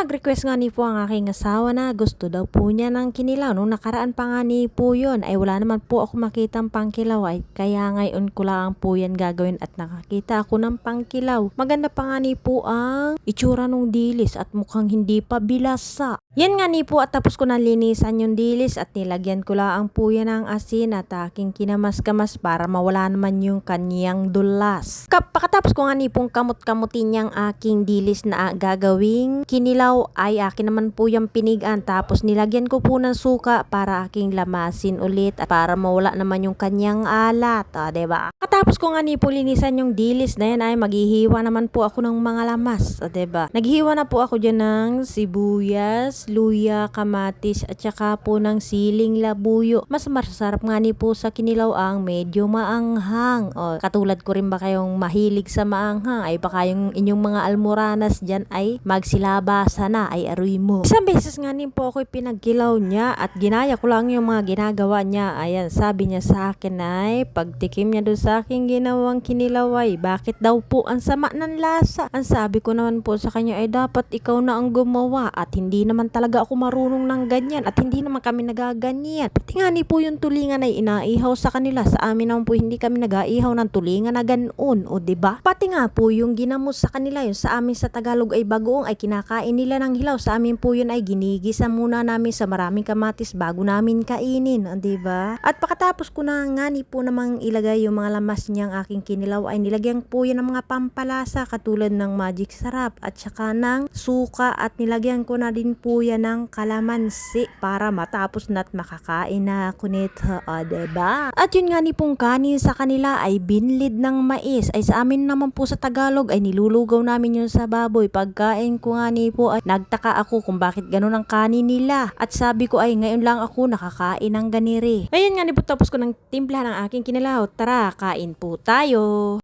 nag-request nga ni po ang aking asawa na gusto daw po niya ng kinilaw. Nung nakaraan pa nga ni po yun, ay wala naman po ako makitang pangkilaw. Ay kaya ngayon ko lang po yan gagawin at nakakita ako ng pangkilaw. Maganda pa nga ni po ang itsura nung dilis at mukhang hindi pa bilasa. Yan nga ni po at tapos ko na linisan yung dilis at nilagyan ko lang po yan ng asin at aking kinamas-kamas para mawala naman yung kanyang dulas. Pagkatapos ko nga ni pong kamot-kamutin yung aking dilis na gagawing kinilaw ay akin naman po yung pinigaan tapos nilagyan ko po ng suka para aking lamasin ulit at para mawala naman yung kanyang alat, diba? Katapos ko nga ni po linisan yung dilis na yan ay maghihiwa naman po ako ng mga lamas, diba? Naghihiwa na po ako dyan ng sibuyas, luya, kamatis at saka po ng siling labuyo. Mas masarap nga ni po sa kinilaw ang medyo maanghang. Katulad ko rin ba kayong mahilig sa maanghang ay baka yung inyong mga almoranas dyan ay magsilabasa na ay aruy mo. Isang beses nga din po ako pinagkilaw niya at ginaya ko lang yung mga ginagawa niya. Ayan, sabi niya sa akin ay pagtikim niya doon sa aking ginawang kinilaw ay bakit daw po ang sama ng lasa. Ang sabi ko naman po sa kanya ay dapat ikaw na ang gumawa at hindi naman talaga ako marunong ng ganyan at hindi naman kami nagaganyan. Pati nga ni po yung tulingan ay inaihaw sa kanila. Sa amin naman po hindi kami nagaihaw ng tulingan na ganoon, o diba? Pati nga po yung ginamos sa kanila, yung sa amin sa Tagalog ay bagoong ay kinakain nila ng hilaw. Sa amin po yun ay ginigisa muna namin sa maraming kamatis bago namin kainin, diba? At pagkatapos ko na nga ni po namang ilagay yung mga lamas niyang aking kinilaw ay nilagyan po yan ng mga pampalasa katulad ng magic sarap at saka ng suka at nilagyan ko na din po yan ng kalamansi para matapos na't makakain na ako nito, diba? At yun nga ni pong kanin sa kanila ay binlid ng mais. Ay sa amin naman po sa Tagalog ay nilulugaw namin yun sa baboy. Pagkain ko nga ni po ay nagtaka ako kung bakit ganun ang kanin nila. At sabi ko ay ngayon lang ako nakakain ng ganiri. Ayun nga ni po tapos ko ng timplahan ng aking kinilaw. Tara, kain po tayo!